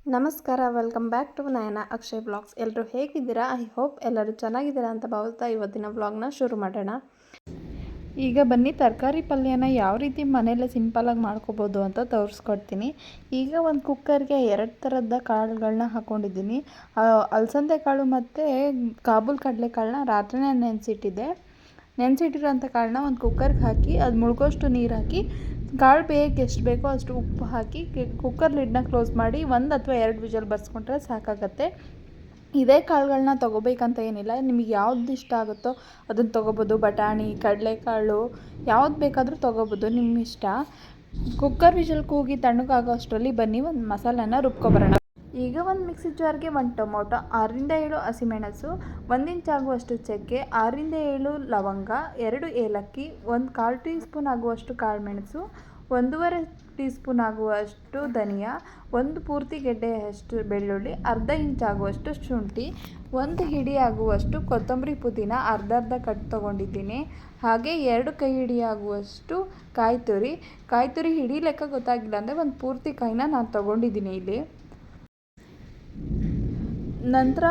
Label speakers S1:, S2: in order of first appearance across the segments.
S1: ನಮಸ್ಕಾರ, welcome back to Nayana Akshay blogs. ಎಲ್ಲರೂ ಹೇಗಿದ್ದೀರಾ? ಐ ಹೋಪ್ ಎಲ್ಲರೂ ಚೆನ್ನಾಗಿದ್ದೀರಾ ಅಂತ ಭಾವಿಸ್ತಾ ಇವತ್ತಿನ ವ್ಲಾಗ್ನ ಶುರು ಮಾಡೋಣ. ಈಗ ಬನ್ನಿ ತರಕಾರಿ ಪಲ್ಯನ ಯಾವ ರೀತಿ ಮನೆಯಲ್ಲೇ ಸಿಂಪಲಾಗಿ ಮಾಡ್ಕೋಬೋದು ಅಂತ ತೋರಿಸ್ಕೊಡ್ತೀನಿ. ಈಗ ಒಂದು ಕುಕ್ಕರ್ಗೆ 2 ಥರದ ಕಾಳುಗಳನ್ನ ಹಾಕ್ಕೊಂಡಿದ್ದೀನಿ. ಅಲಸಂದೆ ಕಾಳು ಮತ್ತು ಕಾಬೂಲ್ ಕಡಲೆಕಾಳನ್ನ ರಾತ್ರಿನೇ ನೆನೆಸಿಟ್ಟಿರೋಂಥ ಕಾಳನ್ನ ಒಂದು ಕುಕ್ಕರ್ಗೆ ಹಾಕಿ ಅದು ಮುಳುಗೋಷ್ಟು ನೀರು ಹಾಕಿ ಕಾಳು ಬೇಯಕ್ಕೆ ಎಷ್ಟು ಬೇಕೋ ಅಷ್ಟು ಉಪ್ಪು ಹಾಕಿ ಕುಕ್ಕರ್ ಲಿಡ್ನ ಕ್ಲೋಸ್ ಮಾಡಿ 1 ಅಥವಾ 2 ವಿಷಲ್ ಬರ್ಸ್ಕೊಂಡ್ರೆ ಸಾಕಾಗತ್ತೆ. ಇದೇ ಕಾಳುಗಳನ್ನ ತೊಗೋಬೇಕಂತ ಏನಿಲ್ಲ, ನಿಮಗೆ ಯಾವ್ದು ಇಷ್ಟ ಆಗುತ್ತೋ ಅದನ್ನು ತೊಗೋಬೋದು. ಬಟಾಣಿ, ಕಡಲೆಕಾಳು ಯಾವ್ದು ಬೇಕಾದರೂ ತೊಗೋಬೋದು, ನಿಮ್ಮ ಇಷ್ಟ. ಕುಕ್ಕರ್ ವಿಷಲ್ ಕೂಗಿ ತಣ್ಣಗಾಗೋ ಅಷ್ಟರಲ್ಲಿ ಬನ್ನಿ ಒಂದು ಮಸಾಲಾನ ರುಬ್ಕೊಬರೋಣ. ಈಗ ಒಂದು ಮಿಕ್ಸಿ ಜಾರ್ಗೆ 1 ಟೊಮೊಟೊ, 6ರಿಂದ 7 ಹಸಿಮೆಣಸು, 1 ಇಂಚ್ ಆಗುವಷ್ಟು ಚಕ್ಕೆ, 6ರಿಂದ 7 ಲವಂಗ, 2 ಏಲಕ್ಕಿ, 1/4 ಟೀ ಸ್ಪೂನ್ ಆಗುವಷ್ಟು ಕಾಳುಮೆಣಸು, 1.5 ಟೀ ಸ್ಪೂನ್ ಆಗುವಷ್ಟು ಧನಿಯಾ, 1 ಪೂರ್ತಿ ಗೆಡ್ಡೆಯಷ್ಟು ಬೆಳ್ಳುಳ್ಳಿ, ಅರ್ಧ ಇಂಚ್ ಆಗುವಷ್ಟು ಶುಂಠಿ, 1 ಹಿಡಿ ಆಗುವಷ್ಟು ಕೊತ್ತಂಬರಿ ಪುದೀನ ಅರ್ಧ ಕಟ್ ತೊಗೊಂಡಿದ್ದೀನಿ. ಹಾಗೆ 2 ಕೈ ಹಿಡಿ ಆಗುವಷ್ಟು ಕಾಯಿ ತುರಿ ಹಿಡಿ ಲೆಕ್ಕ ಗೊತ್ತಾಗಿಲ್ಲ ಅಂದರೆ 1 ಪೂರ್ತಿ ಕಾಯಿನ ನಾನು ತೊಗೊಂಡಿದ್ದೀನಿ ಇಲ್ಲಿ. ನಂತರ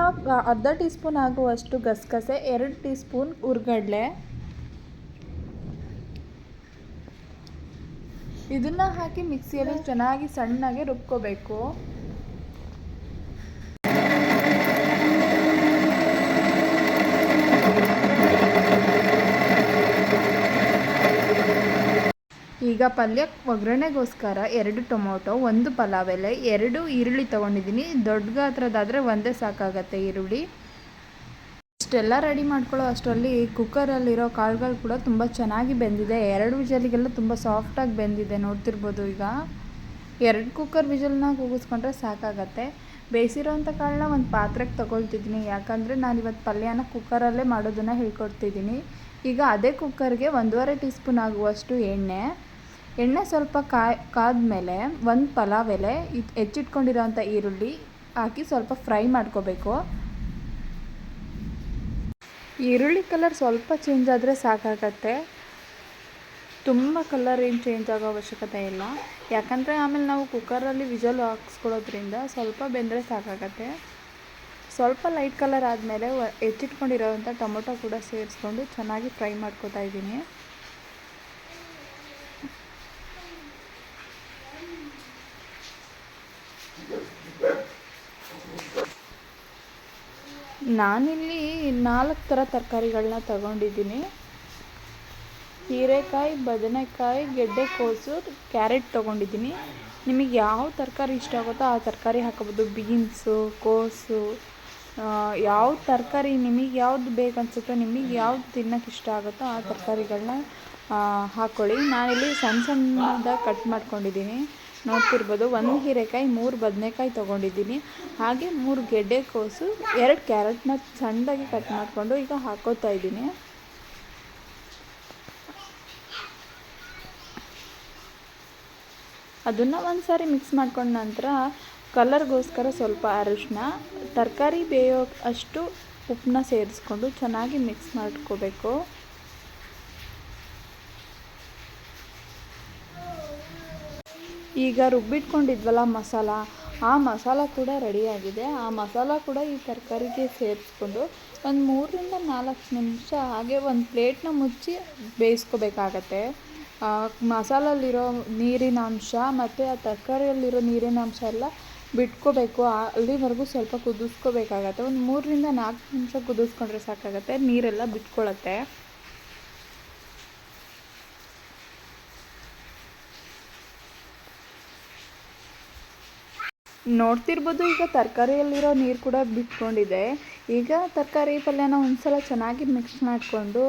S1: ಅರ್ಧ ಟೀ ಸ್ಪೂನ್ ಆಗುವಷ್ಟು ಗಸಗಸೆ, 2 ಟೀ ಸ್ಪೂನ್ ಹುರ್ಗಡ್ಲೆ, ಇದನ್ನು ಹಾಕಿ ಮಿಕ್ಸಿಯಲ್ಲಿ ಚೆನ್ನಾಗಿ ಸಣ್ಣಗೆ ರುಬ್ಕೋಬೇಕು. ಈಗ ಪಲ್ಯಕ್ಕೆ ಒಗ್ಗರಣೆಗೋಸ್ಕರ 2 ಟೊಮೊಟೊ, 1 ಪಲಾವ್ ಎಲೆ, 2 ಈರುಳ್ಳಿ ತೊಗೊಂಡಿದ್ದೀನಿ. ದೊಡ್ಡ ಗಾತ್ರದಾದರೆ ಒಂದೇ ಸಾಕಾಗತ್ತೆ ಈರುಳ್ಳಿ. ಇಷ್ಟೆಲ್ಲ ರೆಡಿ ಮಾಡ್ಕೊಳ್ಳೋ ಅಷ್ಟರಲ್ಲಿ ಕುಕ್ಕರಲ್ಲಿರೋ ಕಾಳುಗಳು ಕೂಡ ತುಂಬ ಚೆನ್ನಾಗಿ ಬೆಂದಿದೆ. 2 ವಿಷಲಿಗೆಲ್ಲ ತುಂಬ ಸಾಫ್ಟಾಗಿ ಬೆಂದಿದೆ, ನೋಡ್ತಿರ್ಬೋದು. ಈಗ 2 ಕುಕ್ಕರ್ ವಿಷಲ್ನ ಕೂಗಿಸ್ಕೊಂಡ್ರೆ ಸಾಕಾಗತ್ತೆ. ಬೇಯಿಸಿರೋಂಥ ಕಾಳನ್ನ ಒಂದು ಪಾತ್ರೆಗೆ ತೊಗೊಳ್ತಿದ್ದೀನಿ, ಯಾಕಂದರೆ ನಾನಿವತ್ತು ಪಲ್ಯನ ಕುಕ್ಕರಲ್ಲೇ ಮಾಡೋದನ್ನು ಹೇಳ್ಕೊಡ್ತಿದ್ದೀನಿ. ಈಗ ಅದೇ ಕುಕ್ಕರ್ಗೆ 1.5 ಟೀ ಸ್ಪೂನ್ ಆಗುವಷ್ಟು ಎಣ್ಣೆ ಸ್ವಲ್ಪ ಕಾದ್ಮೇಲೆ 1 ಪಲಾವ್ ಎಲೆ, ಹೆಚ್ಚಿಟ್ಕೊಂಡಿರೋಂಥ ಈರುಳ್ಳಿ ಹಾಕಿ ಸ್ವಲ್ಪ ಫ್ರೈ ಮಾಡ್ಕೋಬೇಕು. ಈರುಳ್ಳಿ ಕಲರ್ ಸ್ವಲ್ಪ ಚೇಂಜ್ ಆದರೆ ಸಾಕಾಗತ್ತೆ, ತುಂಬ ಕಲರ್ ಏನು ಚೇಂಜ್ ಆಗೋ ಅವಶ್ಯಕತೆ ಇಲ್ಲ. ಯಾಕಂದರೆ ಆಮೇಲೆ ನಾವು ಕುಕ್ಕರಲ್ಲಿ ವಿಷಲ್ ಹಾಕ್ಸ್ಕೊಳ್ಳೋದ್ರಿಂದ ಸ್ವಲ್ಪ ಬೆಂದರೆ ಸಾಕಾಗತ್ತೆ. ಸ್ವಲ್ಪ ಲೈಟ್ ಕಲರ್ ಆದಮೇಲೆ ಹೆಚ್ಚಿಟ್ಕೊಂಡಿರೋವಂಥ ಟೊಮೊಟೊ ಕೂಡ ಸೇರಿಸ್ಕೊಂಡು ಚೆನ್ನಾಗಿ ಫ್ರೈ ಮಾಡ್ಕೋತಾ ಇದ್ದೀನಿ. ನಾನಿಲ್ಲಿ 4 ಥರ ತರಕಾರಿಗಳನ್ನ ತಗೊಂಡಿದ್ದೀನಿ. ಹೀರೆಕಾಯಿ, ಬದನೆಕಾಯಿ, ಗೆಡ್ಡೆಕೋಸು, ಕ್ಯಾರೆಟ್ ತೊಗೊಂಡಿದ್ದೀನಿ. ನಿಮಗೆ ಯಾವ ತರಕಾರಿ ಇಷ್ಟ ಆಗುತ್ತೋ ಆ ತರಕಾರಿ ಹಾಕೋಬೋದು. ಬೀನ್ಸು, ಕೋಸು, ಯಾವ ತರಕಾರಿ ನಿಮಗೆ ಯಾವ್ದು ಬೇಕನ್ಸುತ್ತೋ, ನಿಮಗೆ ಯಾವ್ದು ತಿನ್ನೋಕ್ಕೆ ಇಷ್ಟ ಆಗುತ್ತೋ ಆ ತರಕಾರಿಗಳನ್ನ ಹಾಕ್ಕೊಳ್ಳಿ. ನಾನಿಲ್ಲಿ ಸಣ್ಣದಾಗಿ ಕಟ್ ಮಾಡ್ಕೊಂಡಿದ್ದೀನಿ, ನೋಡ್ತಿರ್ಬೋದು. 1 ಹೀರೆಕಾಯಿ, 3 ಬದನೆಕಾಯಿ ತೊಗೊಂಡಿದ್ದೀನಿ. ಹಾಗೆ 3 ಗೆಡ್ಡೆಕೋಸು, 2 ಕ್ಯಾರೆಟ್ನ ಸಣ್ಣದಾಗಿ ಕಟ್ ಮಾಡಿಕೊಂಡು ಈಗ ಹಾಕೋತಾ ಇದ್ದೀನಿ. ಅದನ್ನು ಒಂದು ಸಾರಿ ಮಿಕ್ಸ್ ಮಾಡ್ಕೊಂಡ ನಂತರ ಕಲರ್ಗೋಸ್ಕರ ಸ್ವಲ್ಪ ಅರಿಶಿನ, ತರಕಾರಿ ಬೇಯೋ ಅಷ್ಟು ಉಪ್ಪನ್ನ ಸೇರಿಸ್ಕೊಂಡು ಚೆನ್ನಾಗಿ ಮಿಕ್ಸ್ ಮಾಡ್ಕೋಬೇಕು. ಈಗ ರುಬ್ಬಿಟ್ಕೊಂಡಿದ್ವಲ್ಲ ಮಸಾಲ, ಆ ಮಸಾಲ ಕೂಡ ರೆಡಿಯಾಗಿದೆ. ಆ ಮಸಾಲ ಕೂಡ ಈ ತರಕಾರಿಗೆ ಸೇರಿಸ್ಕೊಂಡು ಒಂದು 3ರಿಂದ 4 ನಿಮಿಷ ಹಾಗೆ ಒಂದು ಪ್ಲೇಟ್ನ ಮುಚ್ಚಿ ಬೇಯಿಸ್ಕೋಬೇಕಾಗತ್ತೆ. ಮಸಾಲಲ್ಲಿರೋ ನೀರಿನಾಂಶ ಮತ್ತು ಆ ತರಕಾರಿಯಲ್ಲಿರೋ ನೀರಿನಾಂಶ ಎಲ್ಲ ಬಿಟ್ಕೋಬೇಕು. ಅಲ್ಲಿವರೆಗೂ ಸ್ವಲ್ಪ ಕುದಿಸ್ಕೋಬೇಕಾಗತ್ತೆ. ಒಂದು 3ರಿಂದ 4 ನಿಮಿಷ ಕುದಿಸ್ಕೊಂಡ್ರೆ ಸಾಕಾಗತ್ತೆ, ನೀರೆಲ್ಲ ಬಿಟ್ಕೊಳ್ಳುತ್ತೆ. ನೋಡ್ತಿರ್ಬೋದು, ಈಗ ತರಕಾರಿಯಲ್ಲಿರೋ ನೀರು ಕೂಡ ಬಿಟ್ಕೊಂಡಿದೆ. ಈಗ ತರಕಾರಿ ಪಲ್ಯನ ಒಂದ್ಸಲ ಚೆನ್ನಾಗಿ ಮಿಕ್ಸ್ ಮಾಡಿಕೊಂಡು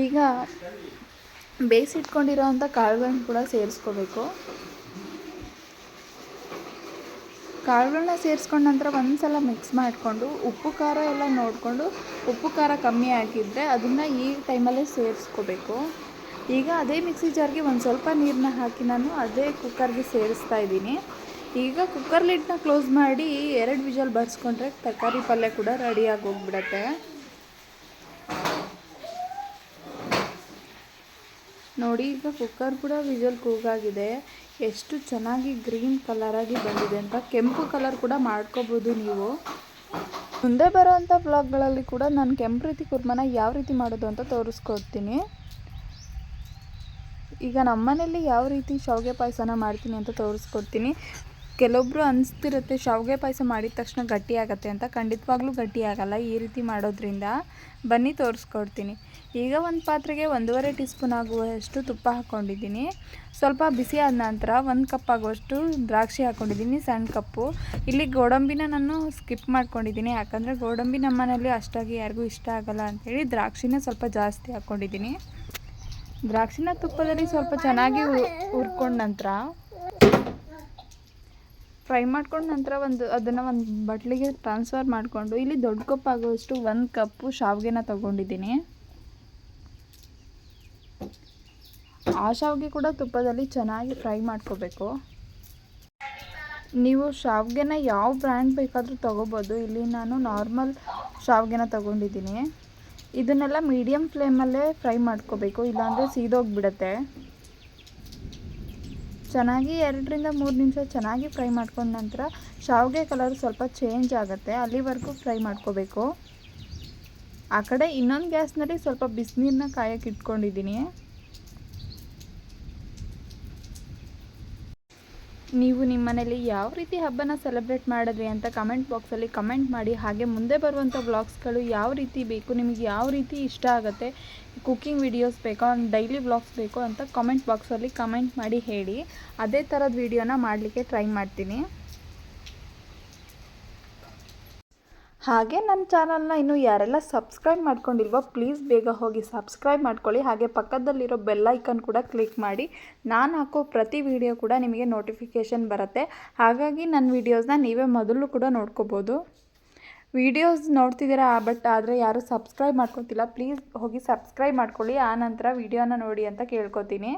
S1: ಈಗ ಬೇಯಿಸಿಟ್ಕೊಂಡಿರೋ ಅಂಥ ಕಾಳುಗಳನ್ನ ಕೂಡ ಸೇರಿಸ್ಕೋಬೇಕು. ಕಾಳುಗಳನ್ನ ಸೇರಿಸ್ಕೊಂಡ ನಂತರ ಒಂದು ಸಲ ಮಿಕ್ಸ್ ಮಾಡಿಕೊಂಡು ಉಪ್ಪು ಖಾರ ಎಲ್ಲ ನೋಡಿಕೊಂಡು, ಉಪ್ಪು ಖಾರ ಕಮ್ಮಿ ಆಗಿದ್ದರೆ ಅದನ್ನು ಈ ಟೈಮಲ್ಲೇ ಸೇರಿಸ್ಕೋಬೇಕು. ಈಗ ಅದೇ ಮಿಕ್ಸಿ ಜಾರ್ಗೆ ಒಂದು ಸ್ವಲ್ಪ ನೀರನ್ನ ಹಾಕಿ ನಾನು ಅದೇ ಕುಕ್ಕರ್ಗೆ ಸೇರಿಸ್ತಾ ಇದ್ದೀನಿ. ಈಗ ಕುಕ್ಕರ್ ಲಿಡ್ನ ಕ್ಲೋಸ್ ಮಾಡಿ 2 ವಿಷಲ್ ಬರ್ಸ್ಕೊಂಡ್ರೆ ತರಕಾರಿ ಪಲ್ಯ ಕೂಡ ರೆಡಿಯಾಗಿ ಹೋಗ್ಬಿಡತ್ತೆ. ನೋಡಿ ಈಗ ಕುಕ್ಕರ್ ಕೂಡ ವಿಜಲ್ ಕೂಗಾಗಿದೆ. ಎಷ್ಟು ಚೆನ್ನಾಗಿ ಗ್ರೀನ್ ಕಲರಾಗಿ ಬಂದಿದೆ ಅಂತ. ಕೆಂಪು ಕಲರ್ ಕೂಡ ಮಾಡ್ಕೋಬೋದು ನೀವು. ಮುಂದೆ ಬರೋವಂಥ ವ್ಲಾಗ್ಗಳಲ್ಲಿ ಕೂಡ ನಾನು ಕೆಂಪು ರೀತಿ ಕುರ್ಮನ ಯಾವ ರೀತಿ ಮಾಡೋದು ಅಂತ ತೋರಿಸ್ಕೊಡ್ತೀನಿ. ಈಗ ನಮ್ಮನೇಲಿ ಯಾವ ರೀತಿ ಶಾವಿಗೆ ಪಾಯಸನ ಮಾಡ್ತೀನಿ ಅಂತ ತೋರಿಸ್ಕೊಡ್ತೀನಿ. ಕೆಲವೊಬ್ಬರು ಅನಿಸ್ತಿರುತ್ತೆ ಶಾವಿಗೆ ಪಾಯಸ ಮಾಡಿದ ತಕ್ಷಣ ಗಟ್ಟಿ ಆಗುತ್ತೆ ಅಂತ. ಖಂಡಿತವಾಗ್ಲೂ ಗಟ್ಟಿ ಆಗಲ್ಲ ಈ ರೀತಿ ಮಾಡೋದ್ರಿಂದ. ಬನ್ನಿ ತೋರಿಸ್ಕೊಡ್ತೀನಿ. ಈಗ ಒಂದು ಪಾತ್ರೆಗೆ 1.5 ಟೀ ಸ್ಪೂನ್ ಆಗುವಷ್ಟು ತುಪ್ಪ ಹಾಕ್ಕೊಂಡಿದ್ದೀನಿ. ಸ್ವಲ್ಪ ಬಿಸಿ ಆದ ನಂತರ 1 ಕಪ್ ಆಗುವಷ್ಟು ದ್ರಾಕ್ಷಿ ಹಾಕ್ಕೊಂಡಿದ್ದೀನಿ, ಸಣ್ಣ ಕಪ್ಪು. ಇಲ್ಲಿ ಗೋಡಂಬಿನ ನಾನು ಸ್ಕಿಪ್ ಮಾಡ್ಕೊಂಡಿದ್ದೀನಿ, ಯಾಕಂದರೆ ಗೋಡಂಬಿ ನಮ್ಮ ಮನೇಲಿ ಅಷ್ಟಾಗಿ ಯಾರಿಗೂ ಇಷ್ಟ ಆಗಲ್ಲ ಅಂಥೇಳಿ ದ್ರಾಕ್ಷಿನ ಸ್ವಲ್ಪ ಜಾಸ್ತಿ ಹಾಕ್ಕೊಂಡಿದ್ದೀನಿ. ದ್ರಾಕ್ಷಿನ ತುಪ್ಪದಲ್ಲಿ ಸ್ವಲ್ಪ ಚೆನ್ನಾಗಿ ಹುರ್ಕೊಂಡ ನಂತರ ಫ್ರೈ ಮಾಡ್ಕೊಂಡ ನಂತರ ಅದನ್ನು ಒಂದು ಬಟ್ಲಿಗೆ ಟ್ರಾನ್ಸ್ಫರ್ ಮಾಡಿಕೊಂಡು ಇಲ್ಲಿ ದೊಡ್ಡ ಕಪ್ ಆಗುವಷ್ಟು 1 ಕಪ್ಪು ಶಾವಿಗೆನ ತೊಗೊಂಡಿದ್ದೀನಿ. ಆ ಶಾವಿಗೆ ಕೂಡ ತುಪ್ಪದಲ್ಲಿ ಚೆನ್ನಾಗಿ ಫ್ರೈ ಮಾಡ್ಕೋಬೇಕು. ನೀವು ಶಾವಿಗೆನ ಯಾವ ಬ್ರ್ಯಾಂಡ್ ಬೇಕಾದರೂ ತೊಗೋಬೋದು. ಇಲ್ಲಿ ನಾನು ನಾರ್ಮಲ್ ಶಾವಿಗೆನ ತೊಗೊಂಡಿದ್ದೀನಿ. ಇದನ್ನೆಲ್ಲ ಮೀಡಿಯಮ್ ಫ್ಲೇಮಲ್ಲೇ ಫ್ರೈ ಮಾಡ್ಕೋಬೇಕು, ಇಲ್ಲಾಂದರೆ ಸೀದೋಗಿಬಿಡುತ್ತೆ. ಚೆನ್ನಾಗಿ 2 ರಿಂದ 3 ನಿಮಿಷ ಚೆನ್ನಾಗಿ ಫ್ರೈ ಮಾಡ್ಕೊಂಡ ನಂತರ ಶಾವಿಗೆ ಕಲರ್ ಸ್ವಲ್ಪ ಚೇಂಜ್ ಆಗುತ್ತೆ, ಅಲ್ಲಿವರೆಗೂ ಫ್ರೈ ಮಾಡ್ಕೋಬೇಕು. ಆ ಕಡೆ ಇನ್ನೊಂದು ಗ್ಯಾಸ್ನಲ್ಲಿ ಸ್ವಲ್ಪ ಬಿಸಿನೀರನ್ನ ಕಾಯಕ್ಕೆ ಇಟ್ಕೊಂಡಿದ್ದೀನಿ. ನೀವು ನಿಮ್ಮ ಮನೇಲಿ ಯಾವ ರೀತಿ ಹಬ್ಬನ ಸೆಲೆಬ್ರೇಟ್ ಮಾಡಿದ್ರಿ ಅಂತ ಕಮೆಂಟ್ ಬಾಕ್ಸಲ್ಲಿ ಕಮೆಂಟ್ ಮಾಡಿ. ಹಾಗೆ ಮುಂದೆ ಬರುವಂಥ ವ್ಲಾಗ್ಸ್ಗಳು ಯಾವ ರೀತಿ ಬೇಕು, ನಿಮಗೆ ಯಾವ ರೀತಿ ಇಷ್ಟ ಆಗುತ್ತೆ, ಕುಕ್ಕಿಂಗ್ ವಿಡಿಯೋಸ್ ಬೇಕೋ, ಡೈಲಿ ವ್ಲಾಗ್ಸ್ ಬೇಕೋ ಅಂತ ಕಮೆಂಟ್ ಬಾಕ್ಸಲ್ಲಿ ಕಮೆಂಟ್ ಮಾಡಿ ಹೇಳಿ. ಅದೇ ಥರದ ವಿಡಿಯೋನ ಮಾಡಲಿಕ್ಕೆ ಟ್ರೈ ಮಾಡ್ತೀನಿ. ಹಾಗೆ ನನ್ನ ಚಾನಲ್ನ ಇನ್ನೂ ಯಾರೆಲ್ಲ ಸಬ್ಸ್ಕ್ರೈಬ್ ಮಾಡ್ಕೊಂಡಿಲ್ವೋ ಪ್ಲೀಸ್ ಬೇಗ ಹೋಗಿ ಸಬ್ಸ್ಕ್ರೈಬ್ ಮಾಡ್ಕೊಳ್ಳಿ. ಹಾಗೆ ಪಕ್ಕದಲ್ಲಿರೋ ಬೆಲ್ ಐಕನ್ ಕೂಡ ಕ್ಲಿಕ್ ಮಾಡಿ. ನಾನು ಹಾಕೋ ಪ್ರತಿ ವಿಡಿಯೋ ಕೂಡ ನಿಮಗೆ ನೋಟಿಫಿಕೇಷನ್ ಬರುತ್ತೆ. ಹಾಗಾಗಿ ನನ್ನ ವೀಡಿಯೋಸ್ನ ನೀವೇ ಮೊದಲು ಕೂಡ ನೋಡ್ಕೋಬೋದು. ವೀಡಿಯೋಸ್ ನೋಡ್ತಿದ್ದೀರಾ ಆದರೆ ಯಾರೂ ಸಬ್ಸ್ಕ್ರೈಬ್ ಮಾಡ್ಕೊತಿಲ್ಲ, ಪ್ಲೀಸ್ ಹೋಗಿ ಸಬ್ಸ್ಕ್ರೈಬ್ ಮಾಡ್ಕೊಳ್ಳಿ. ಆನಂತರ ವಿಡಿಯೋನ ನೋಡಿ ಅಂತ ಕೇಳ್ಕೊತೀನಿ.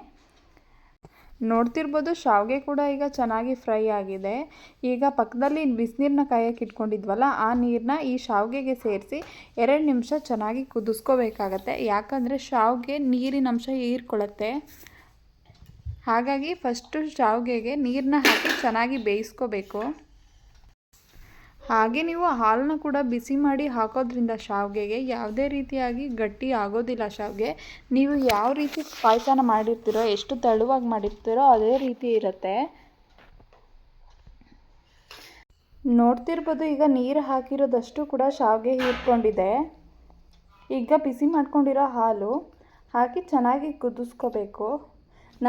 S1: ನೋಡ್ತಿರ್ಬೋದು ಶಾವಿಗೆ ಕೂಡ ಈಗ ಚೆನ್ನಾಗಿ ಫ್ರೈ ಆಗಿದೆ. ಈಗ ಪಕ್ಕದಲ್ಲಿ ಬಿಸಿನೀರನ್ನ ಕಾಯಕ್ಕೆ ಇಟ್ಕೊಂಡಿದ್ವಲ್ಲ, ಆ ನೀರನ್ನ ಈ ಶಾವಿಗೆಗೆ ಸೇರಿಸಿ 2 ನಿಮಿಷ ಚೆನ್ನಾಗಿ ಕುದಿಸ್ಕೋಬೇಕಾಗತ್ತೆ. ಯಾಕಂದರೆ ಶಾವಿಗೆ ನೀರಿನ ಅಂಶ ಹೀರ್ಕೊಳ್ಳುತ್ತೆ. ಹಾಗಾಗಿ ಫಸ್ಟು ಶಾವಿಗೆಗೆ ನೀರನ್ನ ಹಾಕಿ ಚೆನ್ನಾಗಿ ಬೇಯಿಸ್ಕೋಬೇಕು. ಹಾಗೆ ನೀವು ಹಾಲನ್ನ ಕೂಡ ಬಿಸಿ ಮಾಡಿ ಹಾಕೋದ್ರಿಂದ ಶಾವಿಗೆಗೆ ಯಾವುದೇ ರೀತಿಯಾಗಿ ಗಟ್ಟಿ ಆಗೋದಿಲ್ಲ ಶಾವಿಗೆ. ನೀವು ಯಾವ ರೀತಿ ಪಾಯಸನ ಮಾಡಿರ್ತೀರೋ, ಎಷ್ಟು ತೆಳುವಾಗಿ ಮಾಡಿರ್ತೀರೋ ಅದೇ ರೀತಿ ಇರುತ್ತೆ. ನೋಡ್ತಿರ್ಬೋದು ಈಗ ನೀರು ಹಾಕಿರೋದಷ್ಟು ಕೂಡ ಶಾವಿಗೆ ಹೀರ್ಕೊಂಡಿದೆ. ಈಗ ಬಿಸಿ ಮಾಡ್ಕೊಂಡಿರೋ ಹಾಲು ಹಾಕಿ ಚೆನ್ನಾಗಿ ಕುದಿಸ್ಕೋಬೇಕು.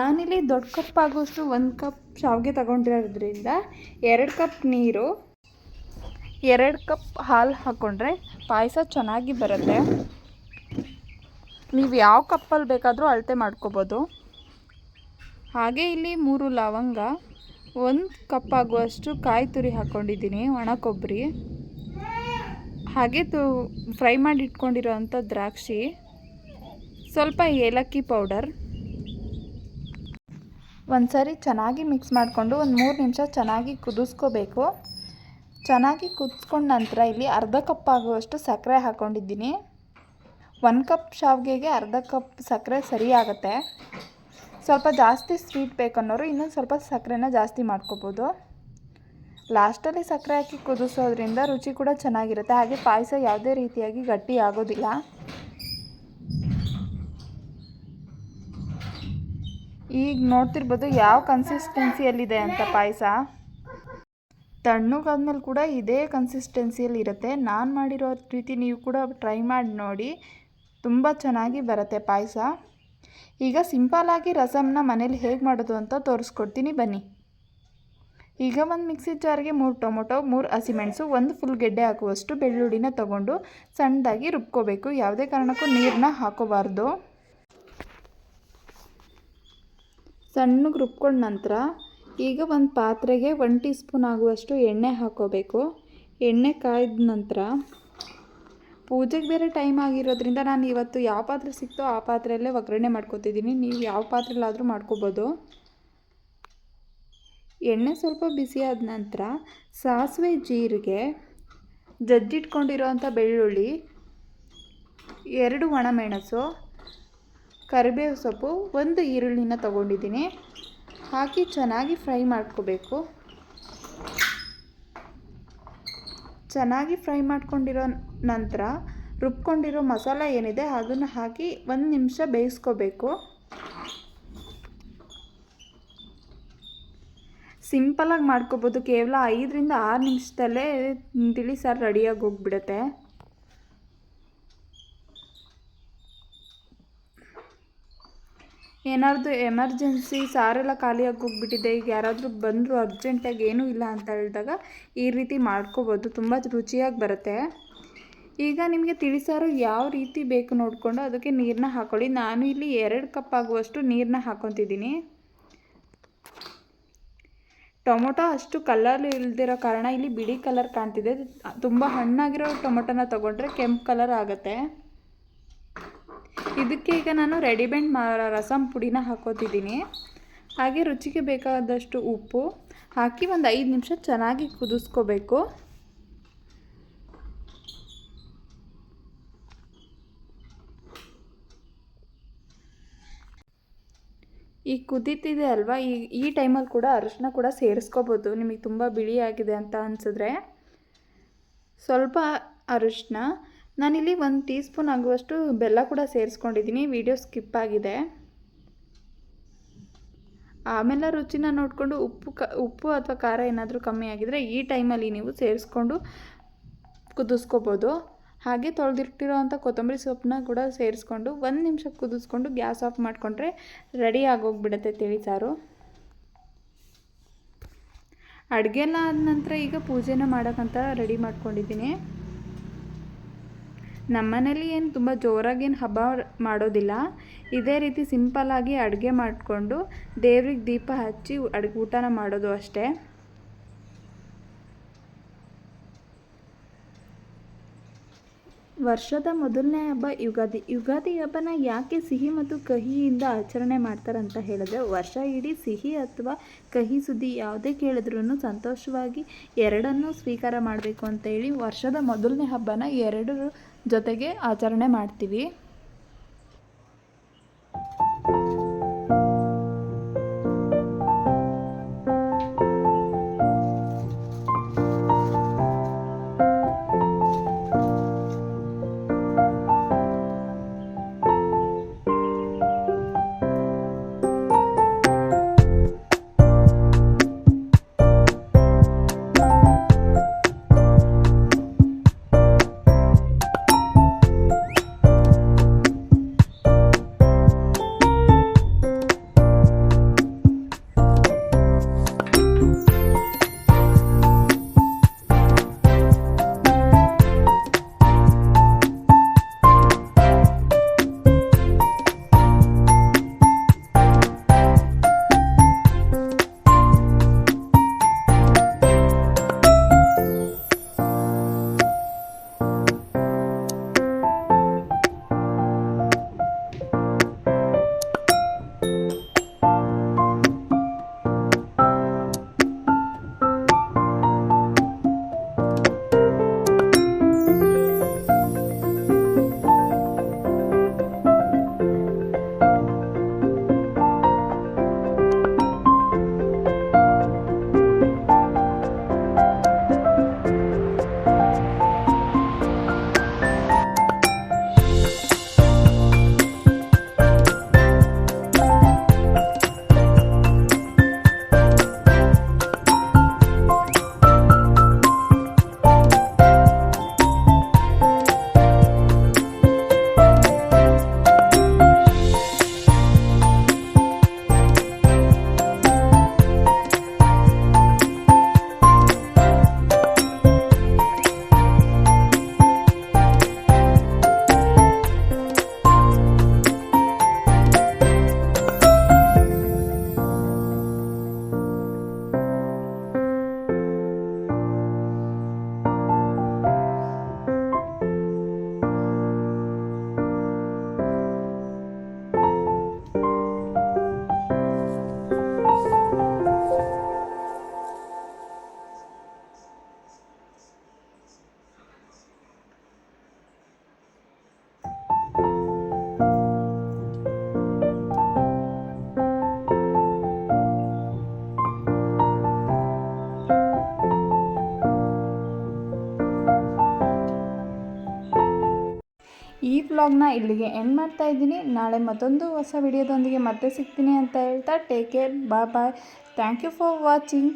S1: ನಾನಿಲ್ಲಿ ದೊಡ್ಡ ಕಪ್ ಆಗೋಷ್ಟು 1 ಕಪ್ ಶಾವಿಗೆ ತಗೊಂಡಿರೋದ್ರಿಂದ 2 ಕಪ್ ನೀರು, 2 ಕಪ್ ಹಾಲು ಹಾಕ್ಕೊಂಡ್ರೆ ಪಾಯಸ ಚೆನ್ನಾಗಿ ಬರುತ್ತೆ. ನೀವು ಯಾವ ಕಪ್ಪಲ್ಲಿ ಬೇಕಾದರೂ ಅಳತೆ ಮಾಡ್ಕೋಬೋದು. ಹಾಗೆ ಇಲ್ಲಿ 3 ಲವಂಗ, 1 ಕಪ್ ಆಗುವಷ್ಟು ಕಾಯಿ ತುರಿ ಹಾಕ್ಕೊಂಡಿದ್ದೀನಿ, ಒಣ ಕೊಬ್ಬರಿ, ಹಾಗೆ ಫ್ರೈ ಮಾಡಿ ಇಟ್ಕೊಂಡಿರೋವಂಥ ದ್ರಾಕ್ಷಿ, ಸ್ವಲ್ಪ ಏಲಕ್ಕಿ ಪೌಡರ್. ಒಂದು ಸಾರಿ ಚೆನ್ನಾಗಿ ಮಿಕ್ಸ್ ಮಾಡಿಕೊಂಡು ಒಂದು 3 ನಿಮಿಷ ಚೆನ್ನಾಗಿ ಕುದಿಸ್ಕೋಬೇಕು. ಚೆನ್ನಾಗಿ ಕುದಿಸ್ಕೊಂಡ ನಂತರ ಇಲ್ಲಿ 1/2 ಕಪ್ ಆಗುವಷ್ಟು ಸಕ್ಕರೆ ಹಾಕ್ಕೊಂಡಿದ್ದೀನಿ. 1 ಕಪ್ ಶಾವಿಗೆಗೆ 1/2 ಕಪ್ ಸಕ್ಕರೆ ಸರಿ ಆಗುತ್ತೆ. ಸ್ವಲ್ಪ ಜಾಸ್ತಿ ಸ್ವೀಟ್ ಬೇಕನ್ನೋರು ಇನ್ನೊಂದು ಸ್ವಲ್ಪ ಸಕ್ಕರೆನ ಜಾಸ್ತಿ ಮಾಡ್ಕೋಬೋದು. ಲಾಸ್ಟಲ್ಲಿ ಸಕ್ಕರೆ ಹಾಕಿ ಕುದಿಸೋದ್ರಿಂದ ರುಚಿ ಕೂಡ ಚೆನ್ನಾಗಿರುತ್ತೆ. ಹಾಗೆ ಪಾಯಸ ಯಾವುದೇ ರೀತಿಯಾಗಿ ಗಟ್ಟಿ ಆಗೋದಿಲ್ಲ. ಈಗ ನೋಡ್ತಿರ್ಬೋದು ಯಾವ ಕನ್ಸಿಸ್ಟೆನ್ಸಿಯಲ್ಲಿದೆ ಅಂತ. ಪಾಯಸ ತಣ್ಣಗಾದ್ಮೇಲೆ ಕೂಡ ಇದೇ ಕನ್ಸಿಸ್ಟೆನ್ಸಿಯಲ್ಲಿ ಇರುತ್ತೆ. ನಾನು ಮಾಡಿರೋ ರೀತಿ ನೀವು ಕೂಡ ಟ್ರೈ ಮಾಡಿ ನೋಡಿ, ತುಂಬ ಚೆನ್ನಾಗಿ ಬರುತ್ತೆ ಪಾಯಸ. ಈಗ ಸಿಂಪಲ್ಲಾಗಿ ರಸಮ್ನ ಮನೇಲಿ ಹೇಗೆ ಮಾಡೋದು ಅಂತ ತೋರಿಸ್ಕೊಡ್ತೀನಿ ಬನ್ನಿ. ಈಗ ಒಂದು ಮಿಕ್ಸಿ ಜಾರ್ಗೆ 3 ಟೊಮೊಟೊ, 3 ಹಸಿಮೆಣಸು, 1 ಫುಲ್ ಗೆಡ್ಡೆ ಹಾಕುವಷ್ಟು ಬೆಳ್ಳುಳ್ಳಿನ ತೊಗೊಂಡು ಸಣ್ಣದಾಗಿ ರುಬ್ಕೋಬೇಕು. ಯಾವುದೇ ಕಾರಣಕ್ಕೂ ನೀರನ್ನ ಹಾಕೋಬಾರ್ದು. ಸಣ್ಣಗೆ ರುಬ್ಕೊಂಡ ನಂತರ ಈಗ ಒಂದು ಪಾತ್ರೆಗೆ 1 ಟೀ ಸ್ಪೂನ್ ಆಗುವಷ್ಟು ಎಣ್ಣೆ ಹಾಕ್ಕೋಬೇಕು. ಎಣ್ಣೆ ಕಾಯ್ದ ನಂತರ ಪೂಜೆಗೆ ಬೇರೆ ಟೈಮ್ ಆಗಿರೋದ್ರಿಂದ ನಾನು ಇವತ್ತು ಯಾವ ಪಾತ್ರೆ ಸಿಕ್ತೋ ಆ ಪಾತ್ರೆಯಲ್ಲೇ ಒಗ್ಗರಣೆ ಮಾಡ್ಕೊತಿದ್ದೀನಿ. ನೀವು ಯಾವ ಪಾತ್ರೆಯಲ್ಲಾದರೂ ಮಾಡ್ಕೋಬೋದು. ಎಣ್ಣೆ ಸ್ವಲ್ಪ ಬಿಸಿಯಾದ ನಂತರ ಸಾಸಿವೆ, ಜೀರಿಗೆ, ಜಜ್ಜಿಟ್ಕೊಂಡಿರೋವಂಥ ಬೆಳ್ಳುಳ್ಳಿ, 2 ಒಣಮೆಣಸು, ಕರಿಬೇವು ಸೊಪ್ಪು, ಒಂದು ಈರುಳ್ಳಿನ ತೊಗೊಂಡಿದ್ದೀನಿ. ಹಾಕಿ ಚೆನ್ನಾಗಿ ಫ್ರೈ ಮಾಡ್ಕೋಬೇಕು. ಚೆನ್ನಾಗಿ ಫ್ರೈ ಮಾಡ್ಕೊಂಡಿರೋ ನಂತರ ರುಬ್ಕೊಂಡಿರೋ ಮಸಾಲ ಏನಿದೆ ಅದನ್ನು ಹಾಕಿ 1 ನಿಮಿಷ ಬೇಯಿಸ್ಕೋಬೇಕು. ಸಿಂಪಲಾಗಿ ಮಾಡ್ಕೋಬೋದು. ಕೇವಲ 5ರಿಂದ 6 ನಿಮಿಷದಲ್ಲೇ ತಿಳಿ ಸಾರು ರೆಡಿಯಾಗಿ ಹೋಗ್ಬಿಡುತ್ತೆ. ಏನಾದರೂ ಎಮರ್ಜೆನ್ಸಿ ಸಾರೆಲ್ಲ ಖಾಲಿಯಾಗಿ ಹೋಗ್ಬಿಟ್ಟಿದೆ, ಈಗ ಯಾರಾದರೂ ಬಂದರು ಅರ್ಜೆಂಟಾಗಿ ಏನೂ ಇಲ್ಲ ಅಂತ ಹೇಳಿದಾಗ ಈ ರೀತಿ ಮಾಡ್ಕೋಬೋದು. ತುಂಬ ರುಚಿಯಾಗಿ ಬರುತ್ತೆ. ಈಗ ನಿಮಗೆ ತಿಳಿಸಾರು ಯಾವ ರೀತಿ ಬೇಕು ನೋಡಿಕೊಂಡು ಅದಕ್ಕೆ ನೀರನ್ನ ಹಾಕ್ಕೊಳ್ಳಿ. ನಾನು ಇಲ್ಲಿ 2 ಕಪ್ ಆಗುವಷ್ಟು ನೀರನ್ನ ಹಾಕ್ಕೊತಿದ್ದೀನಿ. ಟೊಮೊಟೊ ಅಷ್ಟು ಕಲರ್ ಇಲ್ದಿರೋ ಕಾರಣ ಇಲ್ಲಿ ಬಿಳಿ ಕಲರ್ ಕಾಣ್ತಿದೆ. ತುಂಬ ಹಣ್ಣಾಗಿರೋ ಟೊಮೊಟೊನ ತೊಗೊಂಡ್ರೆ ಕೆಂಪು ಕಲರ್ ಆಗುತ್ತೆ. ಇದಕ್ಕೆ ಈಗ ನಾನು ರೆಡಿಮೇಡ್ ರಸಂ ಪುಡಿನ ಹಾಕೋತಿದ್ದೀನಿ. ಹಾಗೆ ರುಚಿಗೆ ಬೇಕಾದಷ್ಟು ಉಪ್ಪು ಹಾಕಿ ಒಂದು 5 ನಿಮಿಷ ಚೆನ್ನಾಗಿ ಕುದಿಸ್ಕೋಬೇಕು. ಈಗ ಕುದೀತಿದೆ ಅಲ್ವಾ, ಈ ಟೈಮಲ್ಲಿ ಕೂಡ ಅರಿಶಿನ ಕೂಡ ಸೇರಿಸ್ಕೋಬೋದು. ನಿಮಗೆ ತುಂಬ ಬಿಳಿ ಆಗಿದೆ ಅಂತ ಅನಿಸಿದ್ರೆ ಸ್ವಲ್ಪ ಅರಿಶಿನ. ನಾನಿಲ್ಲಿ 1 ಟೀ ಸ್ಪೂನ್ ಆಗುವಷ್ಟು ಬೆಲ್ಲ ಕೂಡ ಸೇರಿಸ್ಕೊಂಡಿದ್ದೀನಿ. ವಿಡಿಯೋ ಸ್ಕಿಪ್ ಆಗಿದೆ. ಆಮೇಲೆ ರುಚಿನ ನೋಡಿಕೊಂಡು ಉಪ್ಪು ಅಥವಾ ಖಾರ ಏನಾದರೂ ಕಮ್ಮಿ ಆಗಿದರೆ ಈ ಟೈಮಲ್ಲಿ ನೀವು ಸೇರಿಸ್ಕೊಂಡು ಕುದಿಸ್ಕೋಬೋದು. ಹಾಗೆ ತೊಳೆದಿಟ್ಟಿರೋವಂಥ ಕೊತ್ತಂಬರಿ ಸೊಪ್ಪನ್ನ ಕೂಡ ಸೇರಿಸ್ಕೊಂಡು 1 ನಿಮಿಷ ಕುದಿಸ್ಕೊಂಡು ಗ್ಯಾಸ್ ಆಫ್ ಮಾಡಿಕೊಂಡ್ರೆ ರೆಡಿ ಆಗೋಗ್ಬಿಡುತ್ತೆ ತಿಳಿ ಸಾರು. ಅಡುಗೆ ಎಲ್ಲ ಆದ ನಂತರ ಈಗ ಪೂಜೆನ ಮಾಡೋಕ್ಕಂತ ರೆಡಿ ಮಾಡ್ಕೊಂಡಿದ್ದೀನಿ. ನಮ್ಮನೇಲಿ ಏನು ತುಂಬ ಜೋರಾಗೇನು ಹಬ್ಬ ಮಾಡೋದಿಲ್ಲ. ಇದೇ ರೀತಿ ಸಿಂಪಲ್ಲಾಗಿ ಅಡುಗೆ ಮಾಡಿಕೊಂಡು ದೇವ್ರಿಗೆ ದೀಪ ಹಚ್ಚಿ ಊಟನ ಮಾಡೋದು ಅಷ್ಟೇ. ವರ್ಷದ ಮೊದಲನೇ ಹಬ್ಬ ಯುಗಾದಿ. ಯುಗಾದಿ ಹಬ್ಬನ ಯಾಕೆ ಸಿಹಿ ಮತ್ತು ಕಹಿಯಿಂದ ಆಚರಣೆ ಮಾಡ್ತಾರಂತ ಹೇಳಿದ್ರೆ, ವರ್ಷ ಇಡೀ ಸಿಹಿ ಅಥವಾ ಕಹಿ ಸುದ್ದಿ ಯಾವುದೇ ಕೇಳಿದ್ರೂ ಸಂತೋಷವಾಗಿ ಎರಡನ್ನೂ ಸ್ವೀಕಾರ ಮಾಡಬೇಕು ಅಂತೇಳಿ ವರ್ಷದ ಮೊದಲನೇ ಹಬ್ಬನ 2 ಜೊತೆಗೆ ಆಚರಣೆ ಮಾಡ್ತೀವಿ. ಈ ವ್ಲಾಗ್ನ ಇಲ್ಲಿಗೆ ಎಂಡ್ ಮಾಡ್ತಾ ಇದ್ದೀನಿ. ನಾಳೆ ಮತ್ತೊಂದು ಹೊಸ ವಿಡಿಯೋದೊಂದಿಗೆ ಮತ್ತೆ ಸಿಗ್ತೀನಿ ಅಂತ ಹೇಳ್ತಾ take care, bye bye. Thank you for watching.